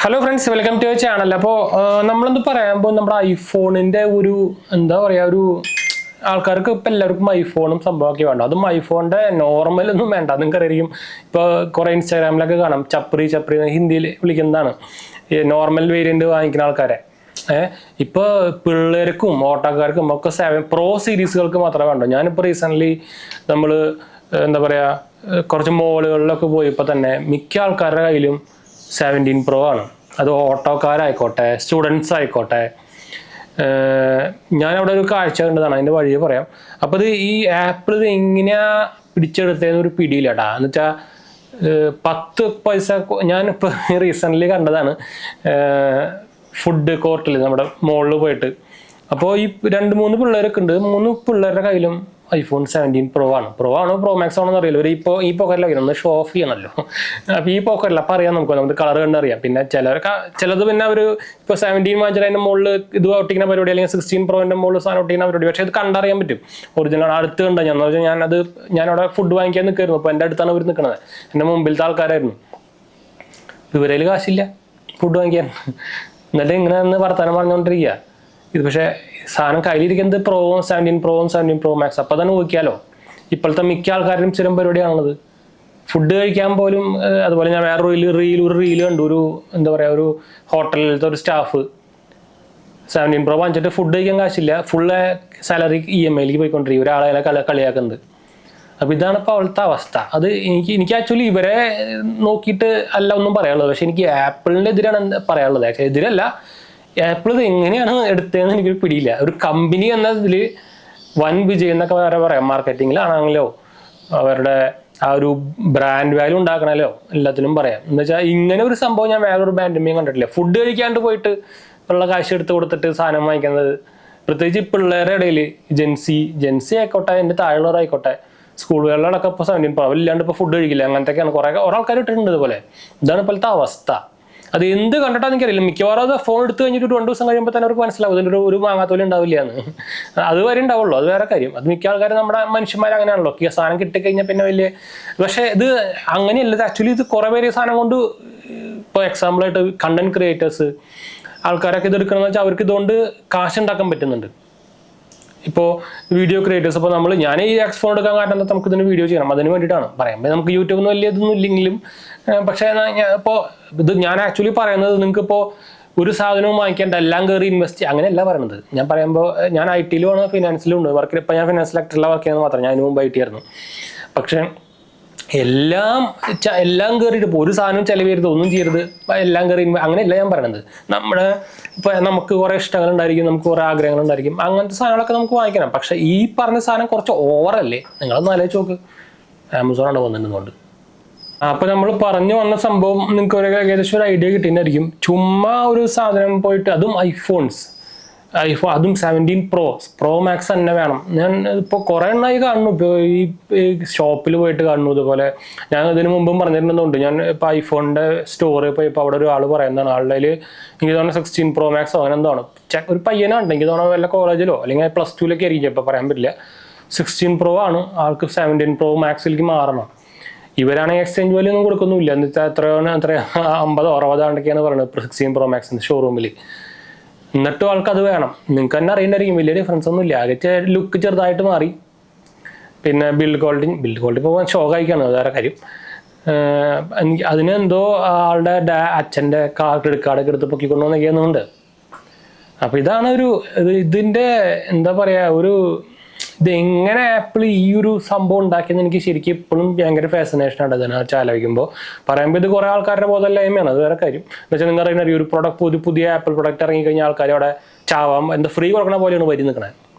Hello friends, welcome to channel. അപ്പോൾ നമ്മളെന്ത് പറയുമ്പോൾ നമ്മുടെ ഐഫോണിൻ്റെ ഒരു എന്താ പറയുക, ഒരു ആൾക്കാർക്ക് ഇപ്പം എല്ലാവർക്കും ഐഫോണും സംഭവമൊക്കെ വേണ്ട. അതും ഐഫോണിൻ്റെ നോർമലൊന്നും വേണ്ട. നിങ്ങൾക്കറിയാം, ഇപ്പോൾ കുറേ ഇൻസ്റ്റാഗ്രാമിലൊക്കെ കാണാം ചപ്രി ഹിന്ദിയിൽ വിളിക്കുന്നതാണ് ഈ നോർമൽ വേരിയൻ്റ് വാങ്ങിക്കുന്ന ആൾക്കാരെ. ഇപ്പോൾ പിള്ളേർക്കും ഓട്ടോക്കാർക്കും ഒക്കെ 7 Pro സീരീസുകൾക്ക് മാത്രമേ വേണ്ടൂ. ഞാനിപ്പോൾ റീസെൻ്റ്ലി നമ്മൾ എന്താ പറയുക കുറച്ച് മോളുകളിലൊക്കെ പോയപ്പോൾ തന്നെ മിക്ക ആൾക്കാരുടെ കയ്യിലും 17 Pro ആണ്. അത് ഓട്ടോക്കാരായിക്കോട്ടെ, സ്റ്റുഡൻസ് ആയിക്കോട്ടെ. ഞാനവിടെ ഒരു കാഴ്ച കണ്ടതാണ്, അതിൻ്റെ വഴിയെ പറയാം. അപ്പോൾ ഇത് ഈ ആപ്പിൾ ഇത് എങ്ങനെയാണ് പിടിച്ചെടുത്തതെന്ന് ഒരു പിടിയില്ലട്ടാ. എന്ന് വെച്ചാൽ 10 പൈസ ഞാനിപ്പോൾ റീസെൻ്റ്ലി കണ്ടതാണ് ഫുഡ് കോർട്ടിൽ നമ്മുടെ മോളിൽ പോയിട്ട്. അപ്പോൾ ഈ 2-3 പിള്ളേരൊക്കെ ഉണ്ട്. 3 പിള്ളേരുടെ കയ്യിലും iPhone 17 Pro ആണ്. Pro Max ആണെന്ന് അറിയില്ല. ഒരു ഈ പോക്കറ്റിലൊക്കെ ഒന്ന് ഷോ ഓഫ് ചെയ്യണമല്ലോ. അപ്പോൾ ഈ പോക്കറ്റില്ല, അപ്പോൾ അറിയാം നമുക്ക് കളർ കണ്ടറിയാം. പിന്നെ ചിലത് പിന്നെ അവർ ഇപ്പോൾ 17 വാങ്ങിച്ചാൽ അതിൻ്റെ മുകളിൽ ഇത് ഒട്ടിക്കുന്ന പരിപാടി, അല്ലെങ്കിൽ 16 Proൻ്റെ മുകളിൽ സാധനം ഒട്ടിക്കുന്ന പരിപാടി. പക്ഷേ ഇത് കണ്ടറിയാൻ പറ്റും ഒറിജിനൽ. അടുത്ത് കണ്ടാൽ ഞാൻ വെച്ചാൽ ഞാനവിടെ ഫുഡ് വാങ്ങിക്കാൻ നിൽക്കായിരുന്നു. അപ്പോൾ എൻ്റെ അടുത്താണ് ഇവർ നിൽക്കുന്നത്. എൻ്റെ മുമ്പിലത്തെ ആൾക്കാരായിരുന്നു. ഇവരേൽ കാശില്ല ഫുഡ് വാങ്ങിക്കാൻ. എന്നിട്ട് ഇങ്ങനെ ഒന്ന് വർത്തമാനം പറഞ്ഞുകൊണ്ടിരിക്കുക. ഇത് പക്ഷേ സാധനം കയ്യിലിരിക്കുന്നത് 17 Pro Max. അപ്പോൾ തന്നെ നോക്കിയാലോ, ഇപ്പോഴത്തെ മിക്ക ആൾക്കാരും സ്ഥിരം പരിപാടിയാണുള്ളത്. ഫുഡ് കഴിക്കാൻ പോലും അതുപോലെ ഞാൻ വേറൊരു റീൽ കണ്ടു. ഒരു എന്താ പറയുക, ഒരു ഹോട്ടലിലത്തെ ഒരു സ്റ്റാഫ് 17 Pro വാങ്ങിച്ചിട്ട് ഫുഡ് കഴിക്കാൻ കാശില്ല, ഫുള്ള് സാലറി EMIയിലേക്ക് പോയിക്കൊണ്ടിരിക്കും. ഒരാളെ കളിയാക്കുന്നത്. അപ്പോൾ ഇതാണ് ഇപ്പോൾ അവളുടെ അവസ്ഥ. അത് എനിക്ക് ആക്ച്വലി ഇവരെ നോക്കിയിട്ട് അല്ല ഒന്നും പറയാനുള്ളത്. പക്ഷെ എനിക്ക് ആപ്പിളിൻ്റെ എതിരാണ് പറയാനുള്ളത്. ആക്ച്വലി എതിരല്ല, ആപ്പിൾ ഇത് എങ്ങനെയാണ് എടുത്തതെന്ന് എനിക്കൊരു പിടിയില്ല. ഒരു കമ്പനി എന്നതിൽ വൻ വിജയം എന്നൊക്കെ വേറെ പറയാം. മാർക്കറ്റിങ്ങിലാണെങ്കിലോ അവരുടെ ആ ഒരു ബ്രാൻഡ് വാല്യൂ ഉണ്ടാക്കണമല്ലോ, എല്ലാത്തിനും പറയാം. എന്ന് വെച്ചാൽ ഇങ്ങനെ ഒരു സംഭവം ഞാൻ വേറൊരു ബ്രാൻഡിൻ്റെയും കണ്ടിട്ടില്ല. ഫുഡ് കഴിക്കാണ്ട് പോയിട്ട് ഉള്ള കാശ് എടുത്ത് കൊടുത്തിട്ട് സാധനം വാങ്ങിക്കുന്നത്. പ്രത്യേകിച്ച് പിള്ളേരുടെ ഇടയിൽ ജെൻസി ആയിക്കോട്ടെ, എൻ്റെ താഴെയുള്ളവരായിക്കോട്ടെ, സ്കൂളുകളിലൊക്കെ ഇപ്പോൾ 17 Pro ഇല്ലാണ്ട് ഇപ്പോൾ ഫുഡ് കഴിക്കില്ല. അങ്ങനത്തെയൊക്കെയാണ് കുറേ ആൾക്കാർ ഇട്ടിട്ടുണ്ട് ഇതുപോലെ. ഇതാണ് ഇപ്പോഴത്തെ അവസ്ഥ. അത് എന്ത് കണ്ടിട്ടാന്ന് എനിക്കറിയില്ല. മിക്കവാറും അത് ഫോൺ എടുത്ത് കഴിഞ്ഞിട്ട് 2 ദിവസം കഴിയുമ്പോൾ തന്നെ അവർക്ക് മനസ്സിലാവും ഇതിൻ്റെ ഒരു മാങ്ങാത്തോലും ഉണ്ടാവില്ല എന്ന്. അതുവരെ ഉണ്ടാവുള്ളൂ, അത് വേറെ കാര്യം. അത് മിക്ക ആൾക്കാരും നമ്മുടെ മനുഷ്യന്മാർ അങ്ങനെയാണല്ലോ. സാധനം കിട്ടിക്കഴിഞ്ഞാൽ പിന്നെ വലിയ. പക്ഷേ ഇത് അങ്ങനെയല്ല. ആക്ച്വലി ഇത് കുറേ പേര് സാധനം കൊണ്ട്, ഇപ്പോൾ എക്സാമ്പിളായിട്ട് കണ്ടന്റ് ക്രിയേറ്റേഴ്സ് ആൾക്കാരൊക്കെ ഇത് എടുക്കണമെന്ന് വെച്ചാൽ അവർക്ക് ഇതുകൊണ്ട് കാശ് ഉണ്ടാക്കാൻ പറ്റുന്നുണ്ട്. ഇപ്പോൾ വീഡിയോ ക്രിയേറ്റേഴ്സ്, ഇപ്പോൾ ഞാൻ ഈ ഫോൺ എടുക്കാൻ കാരണം നമുക്ക് ഇതിന് വീഡിയോ ചെയ്യണം, അതിന് വേണ്ടിയിട്ടാണ് പറയുമ്പോൾ. നമുക്ക് യൂട്യൂബിൽ വലിയ ഇതൊന്നും ഇല്ലെങ്കിലും പക്ഷേ ഇപ്പോൾ ഞാൻ ആക്ച്വലി പറയുന്നത്, നിങ്ങൾക്കിപ്പോൾ ഒരു സാധനവും വാങ്ങിക്കേണ്ട, എല്ലാം കയറി ഇൻവെസ്റ്റ് അങ്ങനെയല്ല പറയുന്നത്. ഞാൻ പറയുമ്പോൾ ഞാൻ IT-യിലുമാണ്, ഫിനാൻസിലും ഉണ്ട് വർക്ക്. ഇപ്പോൾ ഞാൻ ഫിനാൻസ് സെക്ടറിലാണ് വർക്ക് ചെയ്യുന്നത് മാത്രം. ഞാൻ അതിന് മുമ്പ് IT ആയിരുന്നു. പക്ഷേ എല്ലാം കയറിയിട്ട് ഇപ്പോൾ ഒരു സാധനം ചിലവരുത്, ഒന്നും ചെയ്യരുത്, എല്ലാം കയറി അങ്ങനെയല്ല ഞാൻ പറയണത്. ഇപ്പോൾ നമുക്ക് കുറേ ഇഷ്ടങ്ങളുണ്ടായിരിക്കും, നമുക്ക് കുറേ ആഗ്രഹങ്ങളുണ്ടായിരിക്കും. അങ്ങനത്തെ സാധനങ്ങളൊക്കെ നമുക്ക് വാങ്ങിക്കണം. പക്ഷേ ഈ പറഞ്ഞ സാധനം കുറച്ച് ഓവറല്ലേ? നിങ്ങളൊന്ന് ആലോചിച്ച് നോക്ക്. ആമസോണാണ് വന്നിട്ടുള്ളതുകൊണ്ട്. അപ്പോൾ നമ്മൾ പറഞ്ഞു വന്ന സംഭവം നിങ്ങൾക്ക് ഏകദേശം ഒരു ഐഡിയ കിട്ടിയിട്ടുണ്ടായിരിക്കും. ചുമ്മാ ഒരു സാധനം പോയിട്ട്, അതും അതും 17 Pro Max തന്നെ വേണം. ഞാൻ ഇപ്പോൾ കുറേ എണ്ണമായി കാണുന്നു. ഇപ്പോൾ ഈ ഷോപ്പിൽ പോയിട്ട് കാണുന്നു. ഇതുപോലെ ഞാൻ ഇതിന് മുമ്പും പറഞ്ഞിട്ടുണ്ടെന്നുണ്ട്. ഞാൻ ഇപ്പോൾ ഐഫോണിൻ്റെ സ്റ്റോറിൽ പോയി ഇപ്പോൾ അവിടെ ഒരു ആൾ പറയുന്നതാണ്, ആളുടെ എനിക്ക് തോന്നുന്നു 16 Pro Max അങ്ങനെ എന്താണ് ഒരു പയ്യനാണ്. എനിക്ക് തോന്നുന്നു വല്ല കോളേജിലോ അല്ലെങ്കിൽ +2 ആയിരിക്കും, ഇപ്പോൾ പറയാൻ പറ്റില്ല. 16 Pro ആണ്, ആൾക്ക് 17 Pro Maxലേക്ക് മാറണം. ഇവരാണെങ്കിൽ എക്സ്ചേഞ്ച് വാല്യൂ ഒന്നും കൊടുക്കുന്നില്ല. എന്ന് വെച്ചാൽ എത്ര 50-60 ആണ്ടൊക്കെയാണ് പറയുന്നത് 16 Pro Max ഷോറൂമിൽ. എന്നിട്ടും ആൾക്ക് അത് വേണം. നിങ്ങൾക്ക് തന്നെ അറിയണ്ടായിരിക്കും, വലിയ ഡിഫറൻസ് ഒന്നും ഇല്ല. ആകെ ലുക്ക് ചെറുതായിട്ട് മാറി. പിന്നെ ബിൽഡ് ക്വാളിറ്റി പോകാൻ ഷോക്കായിക്കാണ്, വേറെ കാര്യം. അതിനെന്തോ ആളുടെ അച്ഛൻ്റെ ക്രെഡിറ്റ് കാർഡൊക്കെ എടുത്ത് പൊക്കിക്കൊണ്ടുവന്നൊക്കെയാണെന്നുണ്ട്. അപ്പോൾ ഇതാണ് ഇതിൻ്റെ എന്താ പറയുക, ഇതെങ്ങനെ ആപ്പിൾ ഈ ഒരു സംഭവം ഉണ്ടാക്കിയെന്ന് എനിക്ക് ശരിക്കും ഇപ്പോഴും ഭയങ്കര ഫാസിനേഷൻ ആണ് അതിനെ വെച്ച് ആലോചിക്കുമ്പോൾ. പറയുമ്പോൾ ഇത് കുറേ ആൾക്കാരുടെ ബോധമില്ലായ്മയാണ്, അത് വേറെ കാര്യം. എന്ന് വെച്ചാൽ നിങ്ങൾ അറിയുന്ന ഒരു പുതിയ ആപ്പിൾ പ്രൊഡക്റ്റ് ഇറങ്ങിക്കഴിഞ്ഞാൽ ആൾക്കാർ അവിടെ ചാവാം, എന്താ ഫ്രീ കൊടുക്കണ പോലെയാണ് വരി നിൽക്കണേ.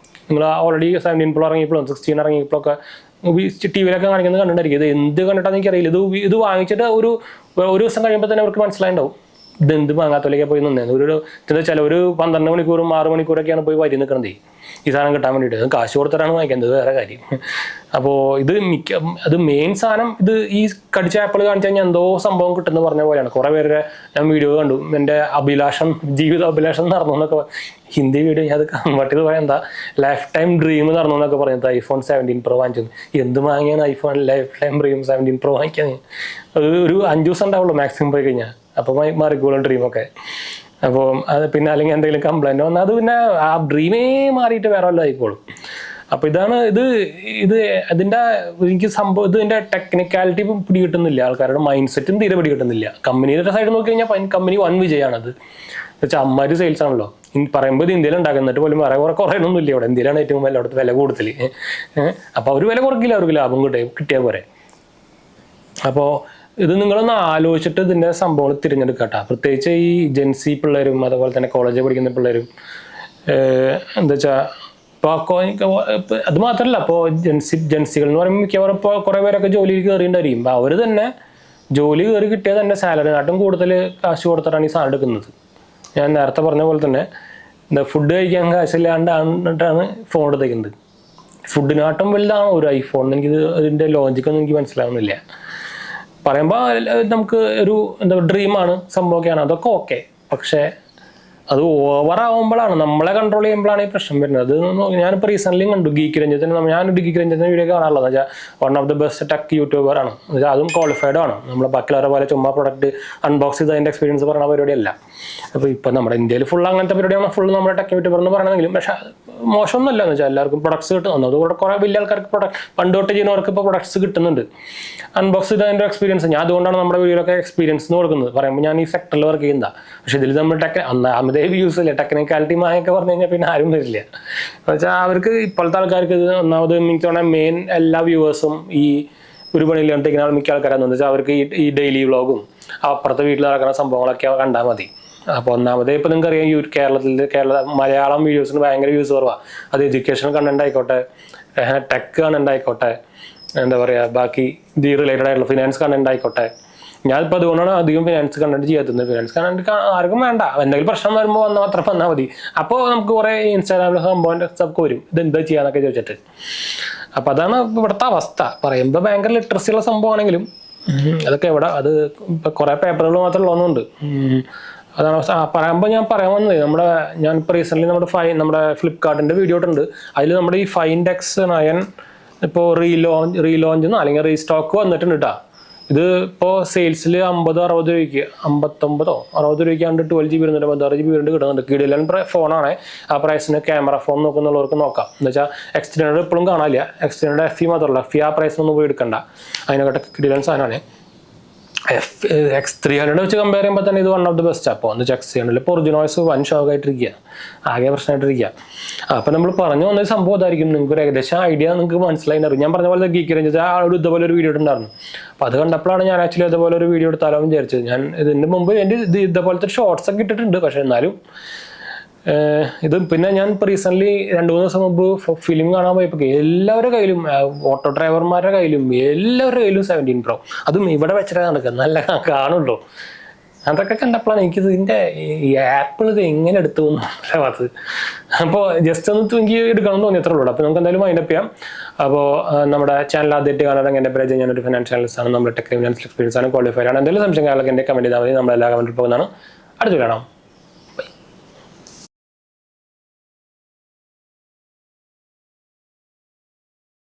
നിങ്ങൾ ഓൾറെഡി 17 Pro ഇറങ്ങിയപ്പോഴും 16 ഇറങ്ങിയപ്പോഴൊക്കെ TV-ലൊക്കെ കാണിക്കുന്നത് കണ്ടിട്ടുണ്ടായിരിക്കും. ഇത് എന്ത് കണ്ടിട്ടാന്ന് എനിക്കറിയില്ല. ഇത് വാങ്ങിച്ചിട്ട് ഒരു ദിവസം കഴിയുമ്പോൾ തന്നെ അവർക്ക് മനസ്സിലായിട്ടുണ്ടാവും ഇതെന്ത് വാങ്ങാത്തോലേക്കാണ് പോയി നിന്നത്. എന്താ വെച്ചാൽ ഒരു 12 മണിക്കൂറും 6 മണിക്കൂറൊക്കെയാണ് പോയി വരി നിൽക്കുന്നത് ഈ സാധനം കിട്ടാൻ വേണ്ടിയിട്ട്. കാശ് കൊടുത്തിട്ടാണ് വാങ്ങിക്കുന്നത്, വേറെ കാര്യം. അപ്പോൾ അത് മെയിൻ സാധനം. ഈ കടിച്ച ആപ്പിൾ കാണിച്ചു കഴിഞ്ഞാൽ എന്തോ സംഭവം കിട്ടുന്ന പറഞ്ഞ പോലെയാണ്. കുറേ പേരുടെ ഞാൻ വീഡിയോ കണ്ടു, എൻ്റെ ജീവിത അഭിലാഷം നടന്നു എന്നൊക്കെ. ഹിന്ദി വീഡിയോ അത് കൺവേർട്ട് ചെയ്ത് പറയാൻ എന്താ ലൈഫ് ടൈം ഡ്രീം നടന്നു എന്നൊക്കെ പറയുന്നത്. iPhone 17 Pro വാങ്ങിച്ചത് എന്ത് വാങ്ങിയാണ്? ലൈഫ് ടൈം ഡ്രീം 17 Pro വാങ്ങിക്കാൻ ഒരു 5 ദിവസം ഉണ്ടാവുള്ളൂ മാക്സിമം പോയി കഴിഞ്ഞാൽ. അപ്പോൾ മാറിക്കോളും ഡ്രീമൊക്കെ. അപ്പോൾ അത് പിന്നെ അല്ലെങ്കിൽ എന്തെങ്കിലും കംപ്ലൈൻറ്റ് വന്നാൽ അത് പിന്നെ ആ ഡ്രീമേ മാറിയിട്ട് വേറെ വല്ലതും ആയിക്കോളും. അപ്പോൾ ഇതാണ് ഇത് അതിൻ്റെ എനിക്ക് സംഭവം ഇതിൻ്റെ ടെക്നിക്കാലിറ്റി പിടികിട്ടുന്നില്ല, ആൾക്കാരുടെ മൈൻഡ് സെറ്റും തീരെ പിടികിട്ടുന്നില്ല. കമ്പനിയുടെ സൈഡ് നോക്കി കഴിഞ്ഞാൽ കമ്പനി വൻ വിജയമാണത്. വെച്ചാൽ അമ്മാര് സെയിൽസ് ആണല്ലോ. പറയുമ്പോൾ ഇത് ഇന്ത്യയിൽ ഉണ്ടാക്കുന്നിട്ട് പോലും വേറെ കുറയണമൊന്നുമില്ല. ഇവിടെ ഇന്ത്യയിലാണ് ഏറ്റവും എല്ലായിടത്തും വില കൂടുതൽ. അപ്പോൾ അവർ വില കുറയ്ക്കില്ല, അവർക്ക് ലാഭം കിട്ടിയാൽ പോരെ. അപ്പോൾ ഇത് നിങ്ങളൊന്ന് ആലോചിച്ചിട്ട് ഇതിൻ്റെ സംഭവങ്ങൾ തിരഞ്ഞെടുക്കട്ടെ. പ്രത്യേകിച്ച് ഈ ജെൻസി പിള്ളേരും അതുപോലെ തന്നെ കോളേജിൽ പഠിക്കുന്ന പിള്ളേരും എന്താ വെച്ചാൽ ഇപ്പോൾ അത് മാത്രമല്ല, ഇപ്പോൾ ജെൻസികൾ എന്ന് പറയുമ്പോൾ മിക്കവാറും ഇപ്പോൾ കുറേ പേരൊക്കെ ജോലിയിൽ കയറിയിട്ടുണ്ടായിരിക്കും. അപ്പോൾ അവർ തന്നെ ജോലി കയറി കിട്ടിയാൽ തന്നെ സാലറിനാട്ടും കൂടുതൽ കാശ് കൊടുത്തിട്ടാണ് ഈ സാധനം എടുക്കുന്നത്. ഞാൻ നേരത്തെ പറഞ്ഞ പോലെ തന്നെ എന്താ ഫുഡ് കഴിക്കാൻ കാശില്ലാണ്ടാണ് ഫോൺ എടുത്തേക്കുന്നത്. ഫുഡിനാട്ടും വലുതാണ് ഒരു ഐഫോൺ. എനിക്കിത് അതിൻ്റെ ലോജിക്കൊന്നും എനിക്ക് മനസ്സിലാവുന്നില്ല. പറയുമ്പോൾ നമുക്ക് ഒരു എന്താ ഡ്രീമാണ്, സംഭവമൊക്കെയാണ്, അതൊക്കെ ഓക്കെ. പക്ഷേ അത് ഓവറാവുമ്പോഴാണ്, നമ്മളെ കൺട്രോൾ ചെയ്യുമ്പോഴാണ് ഈ പ്രശ്നം വരുന്നത്. അത് ഞാനിപ്പോൾ റീസെൻ്റ്ലി കണ്ടു ഗീക്ക് രഞ്ജിത്തിന്. ഞാനൊരു ഗീക്ക് രഞ്ജിത്തിൻ്റെ വീഡിയോ കാണാറുള്ളത് വെച്ചാൽ one of the best tech യൂട്യൂബറാണ്. എന്നുവെച്ചാൽ അതും ക്വാളിഫൈഡ് ആണ്. നമ്മളെ ബാക്കിയുള്ളവരെ പോലെ ചുമ്മാ പ്രൊഡക്റ്റ് അൺബോക്സ് ചെയ്ത് അതിൻ്റെ എക്സ്പീരിയൻസ് പറയുന്ന പരിപാടിയല്ല. അപ്പോൾ ഇപ്പം നമ്മുടെ ഇന്ത്യയിൽ ഫുൾ അങ്ങനത്തെ പരിപാടിയാണ് ഫുൾ നമ്മുടെ ടെക് യൂട്യൂബർ എന്ന് പറയണമെങ്കിലും. പക്ഷേ മോശമൊന്നുമല്ല എന്ന് വെച്ചാൽ എല്ലാവർക്കും പ്രൊഡക്ട്സ് കിട്ടുന്നു. അതുകൂടെ കുറേ വലിയ ആൾക്കാർക്ക് പണ്ട് തൊട്ട് ചെയ്യുന്നവർക്ക് ഇപ്പോൾ പ്രൊഡക്ട്സ് കിട്ടുന്നുണ്ട്. അൺബോക്സ് ചെയ്ത് അതിൻ്റെ എക്സ്പീരിയൻസ് ഞാൻ അതുകൊണ്ടാണ് നമ്മുടെ വീഡിയോയിലൊക്കെ എക്സ്പീരിയൻസ് എന്ന് കൊടുക്കുന്നത്. പറയുമ്പോൾ ഞാൻ ഈ സെക്ടറിൽ വർക്ക് ചെയ്യുന്നതാണ്. പക്ഷേ ഇതിൽ നമ്മൾ അമിതേ വ്യൂസ് ഇല്ല. ടെക്നിക്കാലിറ്റി മായൊക്കെ പറഞ്ഞു കഴിഞ്ഞാൽ പിന്നെ ആരും വരില്ല. എന്ന് വെച്ചാൽ അവർക്ക് ഇപ്പോഴത്തെ ആൾക്കാർക്ക് ഇത് ഒന്നാമത് എനിക്ക് തോന്നുന്ന മെയിൻ എല്ലാ വ്യൂവേഴ്സും ഈ ഒരു പണിയില്ലാണ്ടിരിക്കുന്ന മിക്ക ആൾക്കാരാണെന്ന് വെച്ചാൽ അവർക്ക് ഈ ഡെയിലി വ്ളോഗും അപ്പുറത്തെ വീട്ടിൽ നടക്കുന്ന സംഭവങ്ങളൊക്കെ കണ്ടാൽ മതി. അപ്പോൾ ഒന്നാമതേ ഇപ്പോൾ നിങ്ങൾക്കറിയാം മലയാളം വീഡിയോസിന് ഭയങ്കര വ്യൂസ് കുറവാണ്. അത് എഡ്യൂക്കേഷൻ കണ്ടന്റ് ആയിക്കോട്ടെ, ടെക് കണ്ടന്റ് ആയിക്കോട്ടെ, എന്താ പറയുക ബാക്കി ഇത് റിലേറ്റഡ് ആയിട്ടുള്ള ഫിനാൻസ് കണ്ടന്റ് ആയിക്കോട്ടെ. ഞാനിപ്പോൾ അതുകൊണ്ടാണ് അധികം ഫിനാൻസ് കണ്ടന്റ് ചെയ്യാത്തത്. ഫിനാൻസ് കണ്ടന്റ് ആർക്കും വേണ്ട. എന്തെങ്കിലും പ്രശ്നം വരുമ്പോൾ മാത്രം വന്നാൽ മതി. അപ്പോൾ നമുക്ക് കുറേ ഇൻസ്റ്റാഗ്രാമിൽ സംഭവം ഒക്കെ വരും, ഇതെന്താ ചെയ്യാന്നൊക്കെ ചോദിച്ചിട്ട്. അപ്പോൾ അതാണ് ഇവിടുത്തെ അവസ്ഥ. പറയുമ്പോൾ ഭയങ്കര ലിറ്ററസി ഉള്ള സംഭവമാണെങ്കിലും അതൊക്കെ എവിടെ അത് ഇപ്പം കുറേ പേപ്പറുകൾ മാത്രമേ ഉള്ളതുകൊണ്ട് അതാണ് പറയുമ്പോൾ ഞാൻ പറയാൻ വന്നത്. ഞാനിപ്പോൾ റീസെൻ്റ്ലി നമ്മുടെ ഫ്ലിപ്കാർട്ടിൻ്റെ വീഡിയോ ഇട്ടുണ്ട്. അതിൽ നമ്മുടെ ഈ ഫൈൻഡ് X9 ഇപ്പോൾ റീലോഞ്ച് അല്ലെങ്കിൽ റീസ്റ്റോക്ക് വന്നിട്ടുണ്ട് കേട്ടോ. ഇത് ഇപ്പോൾ സെയിൽസിൽ 50-60 രൂപയ്ക്ക് 59-60 രൂപയ്ക്കാണ്ട് 12 GB 16 GB കിട്ടുന്നുണ്ട്. കിടിലൻ ഫോണാണ്. ആ പ്രൈസിന് ക്യാമറ ഫോൺ നോക്കുന്നുള്ളവർക്ക് നോക്കാം. എന്ന് വെച്ചാൽ X300 ഇപ്പോഴും കാണാനില്ല. X300 FE മാത്രമല്ല, FE ആ പ്രൈസിനൊന്നും പോയി എടുക്കണ്ട. അതിനെക്കാട്ട് കിടിലൻ സാധനമാണ്. X300 വെച്ച് കമ്പയർ ചെയ്യുമ്പോൾ തന്നെ ഇത് വൺ ഓഫ് ദി ബെസ്റ്റ്. അപ്പോൾ എന്ന് വെച്ചാൽ X300 ഇപ്പോൾ ഒറിജിനോയ്സ് വൻ ഷോക്കായിട്ടിരിക്കുക, ആകെ പ്രശ്നമായിട്ടിരിക്കുക. അപ്പോൾ നമ്മൾ പറഞ്ഞു വന്നൊരു സംഭവം ഇതായിരിക്കും. നിങ്ങൾക്ക് ഒരു ഏകദേശം ഐഡിയ നിങ്ങൾക്ക് മനസ്സിലായി. ഞാൻ പറഞ്ഞ പോലെ ഗീക്ക് രഞ്ജിത്ത് ആളോട് ഇതുപോലെ ഒരു വീഡിയോ ഉണ്ടായിരുന്നു. അപ്പോൾ അത് കണ്ടപ്പോഴാണ് ഞാൻ ആക്ച്വലി അതുപോലെ ഒരു വീഡിയോ എടുത്താലോ വിചാരിച്ചത്. ഞാൻ ഇതിൻ്റെ മുമ്പ് എൻ്റെ ഇതേപോലത്തെ ഷോർട്സ് ഒക്കെ ഇട്ടിട്ടുണ്ട്. പക്ഷേ എന്നാലും ഇത് പിന്നെ ഞാൻ ഇപ്പോൾ റീസെൻ്റ്ലി 2-3 ദിവസം മുമ്പ് ഫിലിം കാണാൻ പോയപ്പോൾ എല്ലാവരുടെ കയ്യിലും ഓട്ടോ ഡ്രൈവർമാരുടെ കയ്യിലും എല്ലാവരുടെ കയ്യിലും 17 Pro. അതും ഇവിടെ വെച്ചിട്ട് നടക്കുക നല്ല കാണുള്ളൂ. അതൊക്കെ കണ്ടപ്പോഴാണ് എനിക്കിത് ഇതിൻ്റെ ഈ ആപ്പിൾ ഇത് എങ്ങനെ എടുത്തു അത്. അപ്പോൾ ജസ്റ്റ് ഒന്ന് എനിക്ക് എടുക്കണമെന്ന് തോന്നി, അത്രേ ഉള്ളൂ. അപ്പോൾ നമുക്ക് എന്തായാലും വൈൻഡപ്പ് ചെയ്യാം. അപ്പോൾ നമ്മുടെ ചാനൽ ആദ്യമായിട്ട് കാണാൻ എൻ്റെ പേര് ഞാനൊരു ഫിനാൻഷ്യൽ അനലിസ്റ്റ് ആണ്. നമ്മുടെ ടെക് ഫിനാൻഷ്യൽ എക്സ്പീരിയൻസ് ആണ്, ക്വാളിഫൈഡ് ആണ്. എന്തെങ്കിലും സംശയം കാര്യങ്ങളൊക്കെ എൻ്റെ കമൻറ്റ് ചെയ്താൽ മതി. നമ്മളെല്ലാ കമൻറ്റിൽ പോകുന്നതാണ്. അടുത്ത് കാണാം.